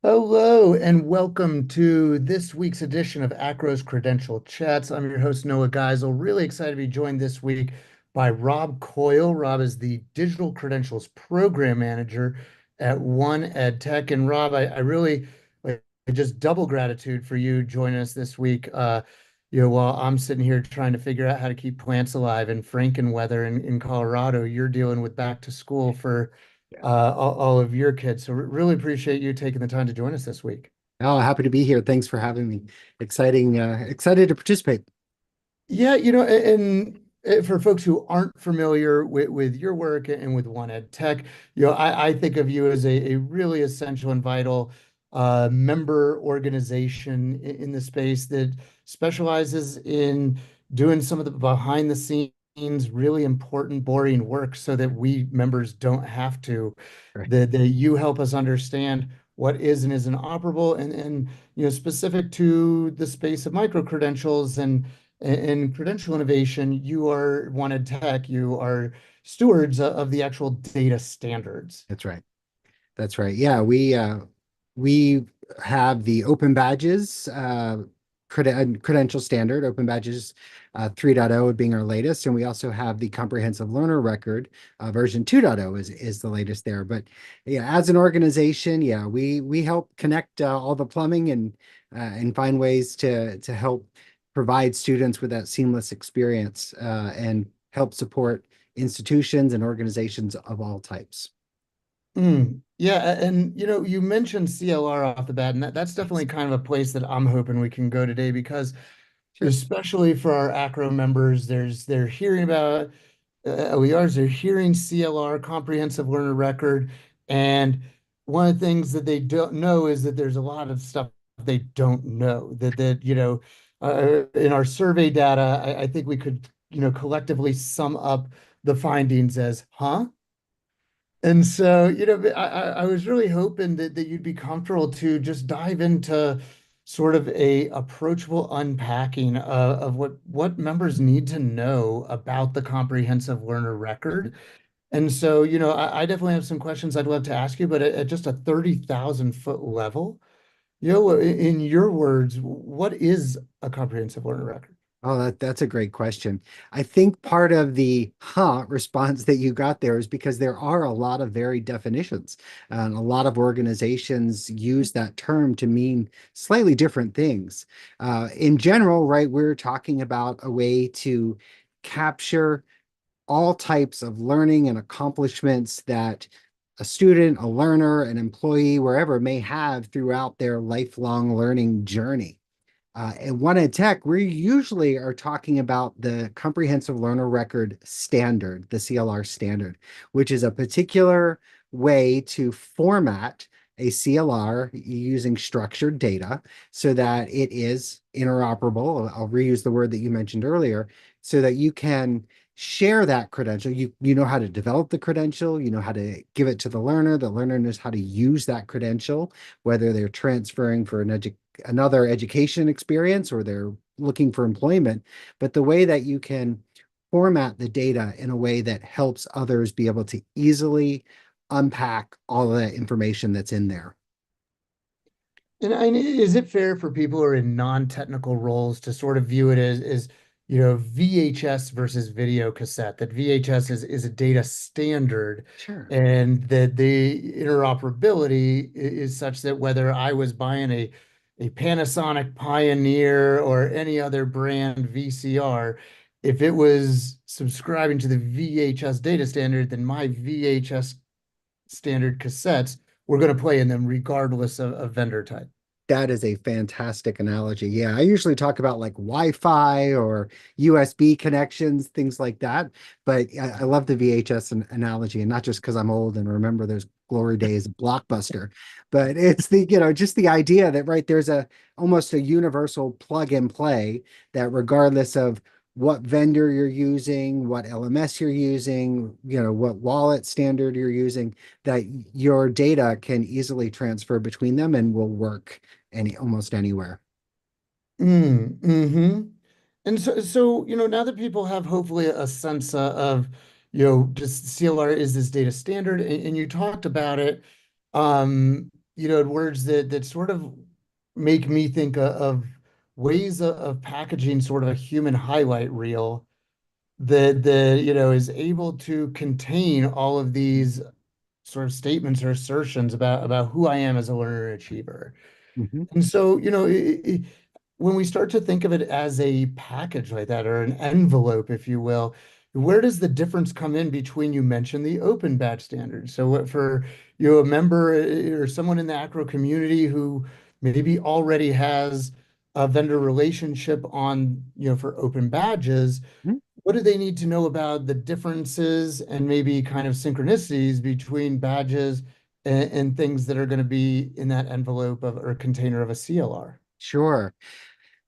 Hello and welcome to this week's edition of AACRAO's Credential Chats. I'm your host, Noah Geisel. Really excited to be joined this week by Rob Coyle. Rob is the Digital Credentials Program Manager at One EdTech. And Rob, I really just double gratitude for you joining us this week. While I'm sitting here trying to figure out how to keep plants alive in Frankenweather in Colorado, you're dealing with back to school for all of your kids. So really appreciate you taking the time to join us this week. Oh, happy to be here. Thanks for having me. Excited to participate. Yeah, and for folks who aren't familiar with your work and with One Ed Tech, I think of you as a really essential and vital member organization in the space that specializes in doing some of the behind the scenes, really important, boring work so that we members don't have to. Right. That you help us understand what is and isn't operable and specific to the space of micro credentials and in credential innovation, you are wanted tech, you are stewards of the actual data standards. That's right. That's right. Yeah, we have the open badges credential standard, open badges 3.0 being our latest, and we also have the comprehensive learner record version 2.0 is the latest there. But yeah, as an organization, yeah, we help connect all the plumbing and find ways to help provide students with that seamless experience and help support institutions and organizations of all types. Yeah, and you mentioned CLR off the bat, and that's Yes. definitely kind of a place that I'm hoping we can go today because Sure. especially for our ACRO members, they're hearing about LERs, they're hearing CLR, Comprehensive Learner Record, and one of the things that they don't know is that there's a lot of stuff they don't know in our survey data, I think we could collectively sum up the findings as, huh? And so, I was really hoping that you'd be comfortable to just dive into sort of a approachable unpacking of what members need to know about the comprehensive learner record. And so, I definitely have some questions I'd love to ask you, but at just a 30,000 foot level, in your words, what is a comprehensive learner record? Oh, that's a great question. I think part of the response that you got there is because there are a lot of varied definitions. And a lot of organizations use that term to mean slightly different things. In general, right, we're talking about a way to capture all types of learning and accomplishments that a student, a learner, an employee, wherever may have throughout their lifelong learning journey. At One Ed Tech, we usually are talking about the Comprehensive Learner Record standard, the CLR standard, which is a particular way to format a CLR using structured data so that it is interoperable. I'll reuse the word that you mentioned earlier, so that you can share that credential. You know how to develop the credential, you know how to give it to the learner knows how to use that credential, whether they're transferring for another education experience or they're looking for employment, but the way that you can format the data in a way that helps others be able to easily unpack all of that information that's in there. And is it fair for people who are in non-technical roles to sort of view it as VHS versus video cassette, that VHS is a data standard Sure. and that the interoperability is such that whether I was buying a Panasonic Pioneer or any other brand VCR, if it was subscribing to the VHS data standard, then my VHS standard cassettes were going to play in them regardless of vendor type. That is a fantastic analogy. Yeah, I usually talk about like Wi-Fi or USB connections, things like that. But I love the VHS analogy, and not just because I'm old and remember those glory days of Blockbuster, but it's just the idea that right there's a almost a universal plug and play that regardless of what vendor you're using, what LMS you're using, what wallet standard you're using, that your data can easily transfer between them and will work almost anywhere. Hmm. And so, now that people have hopefully a sense of, just CLR is this data standard, and you talked about it, um, words that sort of make me think of ways of packaging sort of a human highlight reel that is able to contain all of these sort of statements or assertions about who I am as a learner achiever. Mhm. And so, when we start to think of it as a package like that or an envelope, if you will, where does the difference come in between you mentioned the open badge standard? So what for a member or someone in the ACRO community who maybe already has a vendor relationship on, for open badges, Mhm. what do they need to know about the differences and maybe kind of synchronicities between badges and things that are going to be in that envelope of or container of a CLR? Sure.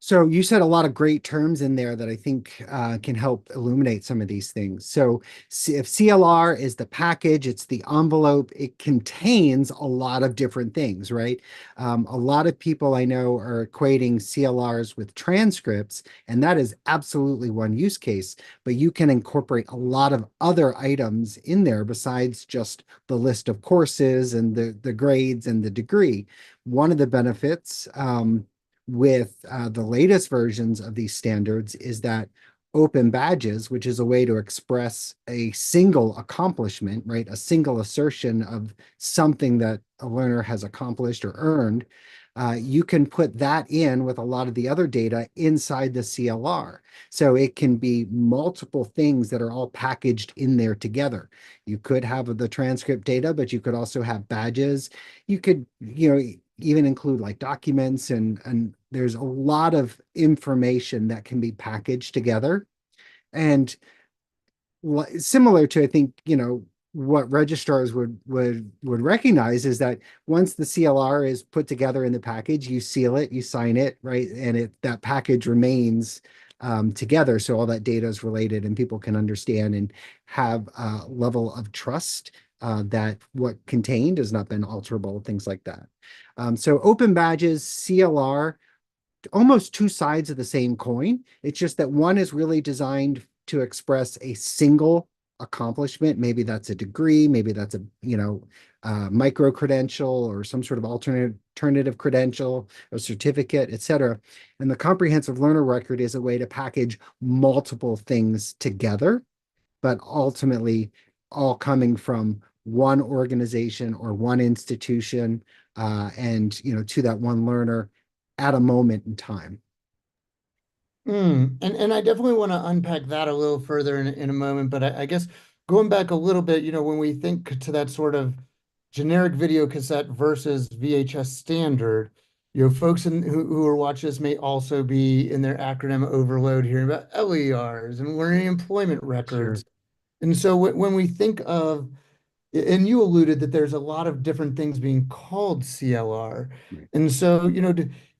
So you said a lot of great terms in there that I think can help illuminate some of these things. So if CLR is the package, it's the envelope, it contains a lot of different things, right? A lot of people I know are equating CLRs with transcripts, and that is absolutely one use case, but you can incorporate a lot of other items in there besides just the list of courses and the grades and the degree. One of the benefits, with the latest versions of these standards is that open badges, which is a way to express a single accomplishment, right? A single assertion of something that a learner has accomplished or earned. You can put that in with a lot of the other data inside the CLR. So it can be multiple things that are all packaged in there together. You could have the transcript data, but you could also have badges. You could, even include like documents and there's a lot of information that can be packaged together. And similar to, I think, what registrars would recognize is that once the CLR is put together in the package, you seal it, you sign it, right? And that package remains together. So all that data is related and people can understand and have a level of trust that what contained has not been alterable, things like that. So open badges, CLR, almost two sides of the same coin. It's just that one is really designed to express a single accomplishment. Maybe that's a degree, maybe that's a, micro-credential or some sort of alternative credential, a certificate, etc. And the comprehensive learner record is a way to package multiple things together, but ultimately all coming from one organization or one institution, and to that one learner at a moment in time. And I definitely want to unpack that a little further in a moment, but I guess going back a little bit, when we think to that sort of generic video cassette versus VHS standard, folks who are watching this may also be in their acronym overload hearing about LERs and learning employment Sure. records. And so when we think of, and you alluded that there's a lot of different things being called CLR. Right. And so,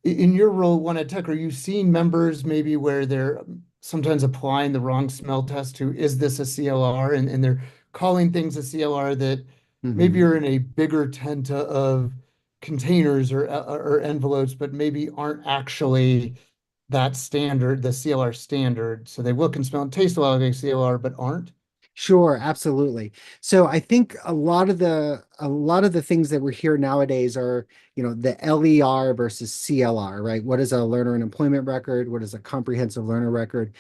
in your role, One Ed Tech, are you seeing members maybe where they're sometimes applying the wrong smell test to, is this a CLR? And they're calling things a CLR that maybe Mhm. are in a bigger tent of containers or envelopes, but maybe aren't actually that standard, the CLR standard. So they look and smell and taste a lot like a CLR, but aren't. Sure, absolutely. So I think a lot of the things that we're here nowadays are, the LER versus CLR, right? What is a learner and employment record? What is a comprehensive learner record?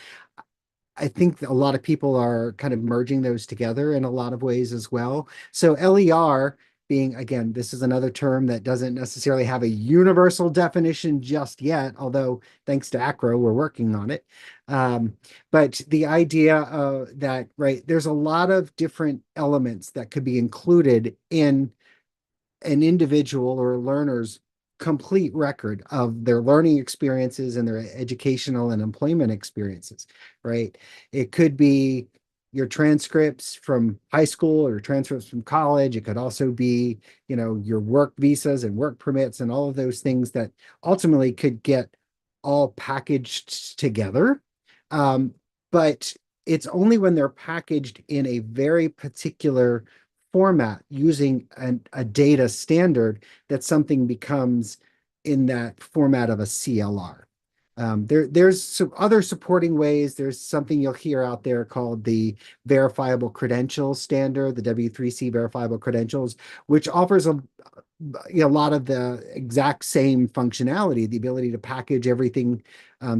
I think a lot of people are kind of merging those together in a lot of ways as well. So LER being, again, this is another term that doesn't necessarily have a universal definition just yet, although thanks to AACRAO, we're working on it. Um, but the idea that, right, there's a lot of different elements that could be included in an individual or a learner's complete record of their learning experiences and their educational and employment experiences, right? It could be your transcripts from high school or transcripts from college. It could also be, your work visas and work permits and all of those things that ultimately could get all packaged together. Um, but it's only when they're packaged in a very particular format using a data standard that something becomes in that format of a CLR. There's some other supporting ways. There's something you'll hear out there called the verifiable credentials standard, the W3C verifiable credentials, which offers a lot of the exact same functionality, the ability to package everything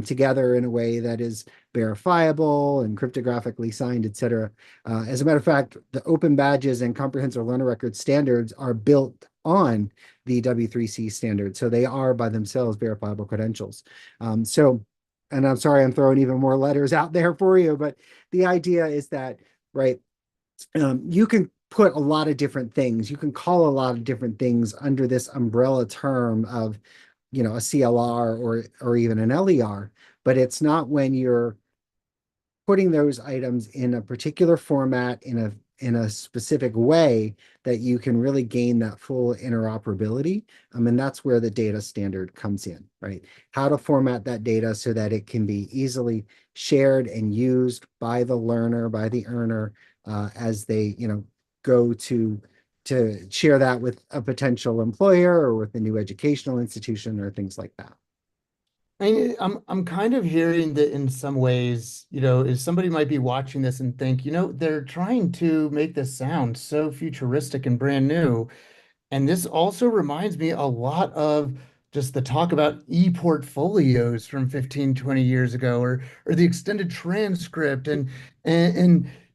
together in a way that is verifiable and cryptographically signed, et cetera. As a matter of fact, the open badges and comprehensive learner record standards are built on the W3C standard. So they are by themselves verifiable credentials. And I'm sorry, I'm throwing even more letters out there for you, but the idea is that, right, you can put a lot of different things. You can call a lot of different things under this umbrella term of, a CLR or even an LER, but it's not when you're putting those items in a particular format in a specific way that you can really gain that full interoperability. And that's where the data standard comes in, right? How to format that data so that it can be easily shared and used by the learner, by the earner, as they, go to share that with a potential employer or with a new educational institution or things like that. I'm kind of hearing that in some ways, is somebody might be watching this and think, they're trying to make this sound so futuristic and brand new. And this also reminds me a lot of just the talk about e-portfolios from 15, 20 years ago, or the extended transcript. And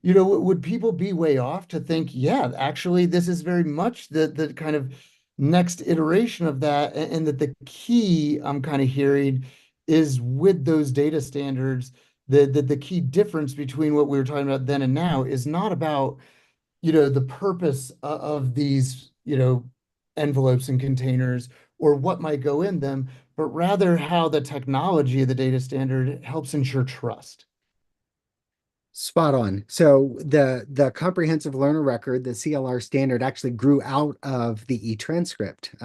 would people be way off to think, yeah, actually, this is very much the kind of next iteration of that, and that the key I'm kind of hearing is with those data standards, the key difference between what we were talking about then and now is not about the purpose of these, envelopes and containers or what might go in them, but rather how the technology of the data standard helps ensure trust. Spot on. So the comprehensive learner record, the CLR standard, actually grew out of the e-transcript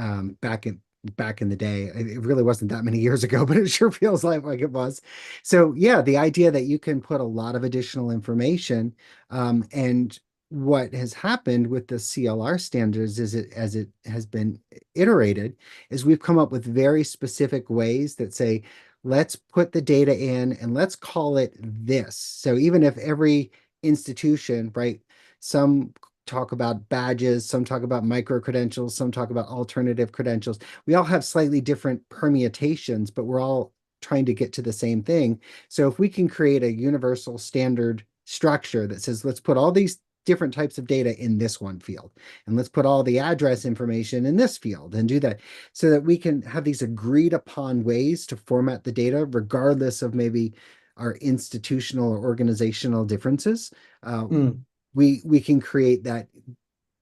back in the day. It really wasn't that many years ago, but it sure feels like it was. So yeah, the idea that you can put a lot of additional information, and what has happened with the CLR standards is as it has been iterated, is we've come up with very specific ways that say, let's put the data in and let's call it this. So even if every institution, right, some talk about badges, some talk about micro-credentials, some talk about alternative credentials. We all have slightly different permutations, but we're all trying to get to the same thing. So if we can create a universal standard structure that says, let's put all these different types of data in this one field, and let's put all the address information in this field and do that, so that we can have these agreed upon ways to format the data, regardless of maybe our institutional or organizational differences. Mm. We can create that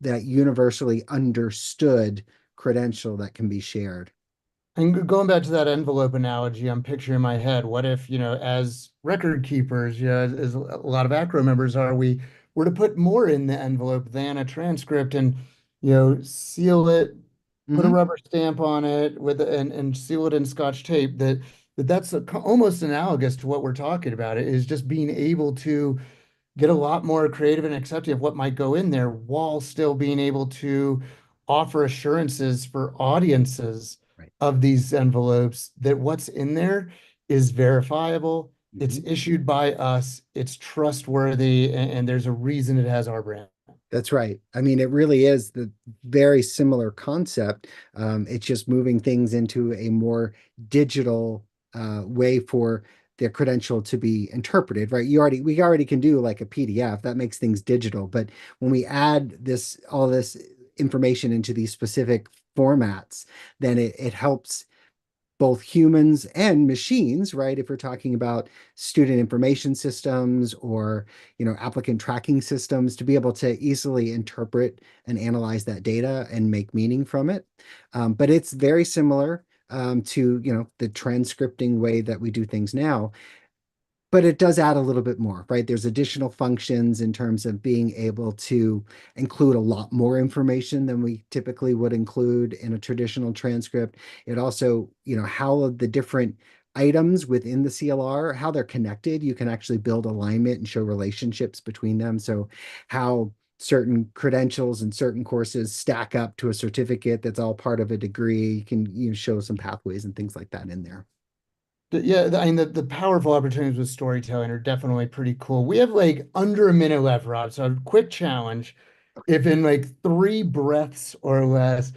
universally understood credential that can be shared. And going back to that envelope analogy, I'm picturing in my head, what if, as record keepers, as a lot of AACRAO members are, we were to put more in the envelope than a transcript and, seal it, put a Mhm. rubber stamp on it and seal it in Scotch tape, that's almost analogous to what we're talking about. It is just being able to get a lot more creative and accepting of what might go in there while still being able to offer assurances for audiences Right. of these envelopes that what's in there is verifiable, it's Mhm. issued by us, it's trustworthy, and there's a reason it has our brand. That's right. I mean, it really is the very similar concept. It's just moving things into a more digital way for the credential to be interpreted, right? We already can do like a PDF that makes things digital, but when we add all this information into these specific formats, then it helps both humans and machines, right? If we're talking about student information systems or, applicant tracking systems, to be able to easily interpret and analyze that data and make meaning from it. But it's very similar to, the transcripting way that we do things now, but it does add a little bit more, right? There's additional functions in terms of being able to include a lot more information than we typically would include in a traditional transcript. It also, how the different items within the CLR, how they're connected, you can actually build alignment and show relationships between them. So how certain credentials and certain courses stack up to a certificate that's all part of a degree. You can show some pathways and things like that in there. Yeah, I mean the powerful opportunities with storytelling are definitely pretty cool. We have like under a minute left, Rob. So a quick challenge. If in like 3 breaths or less,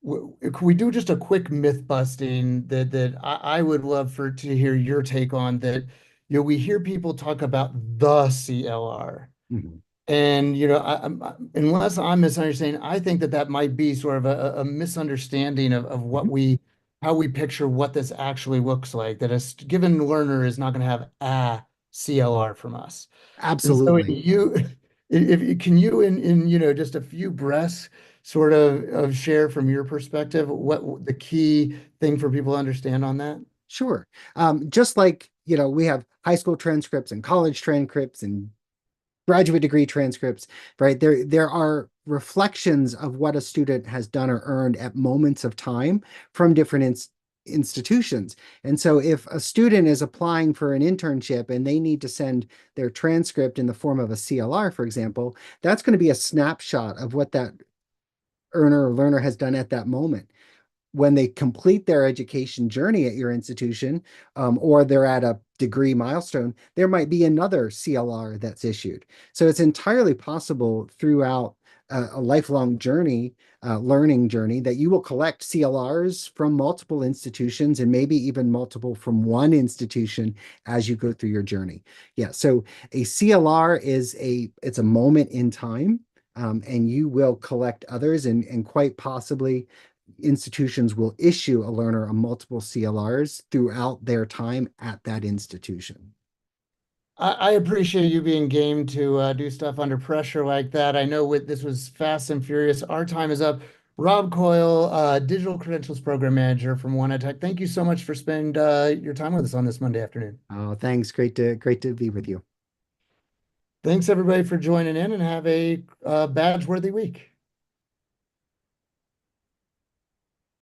could we do just a quick myth busting that I would love for to hear your take on that? We hear people talk about the CLR. Mhm. And unless I'm misunderstanding, I think that that might be sort of a misunderstanding of what Mhm. how we picture what this actually looks like. That a given learner is not going to have a CLR from us. And so Absolutely. if can you in just a few breaths sort of share from your perspective what the key thing for people to understand on that? Sure. Just like, we have high school transcripts and college transcripts and graduate degree transcripts, right? There are reflections of what a student has done or earned at moments of time from different institutions. And so if a student is applying for an internship and they need to send their transcript in the form of a CLR, for example, that's going to be a snapshot of what that earner or learner has done at that moment. When they complete their education journey at your institution, or they're at a degree milestone, there might be another CLR that's issued. So it's entirely possible throughout a lifelong journey, learning journey, that you will collect CLRs from multiple institutions and maybe even multiple from one institution as you go through your journey. Yeah, so a CLR it's a moment in time. And you will collect others, and quite possibly institutions will issue a learner a multiple CLRs throughout their time at that institution. I appreciate you being game to do stuff under pressure like that. I know this was fast and furious. Our time is up. Rob Coyle, Digital Credentials Program Manager from One Tech. Thank you so much for spending your time with us on this Monday afternoon. Oh, thanks. Great to be with you. Thanks everybody for joining in and have a badge-worthy week.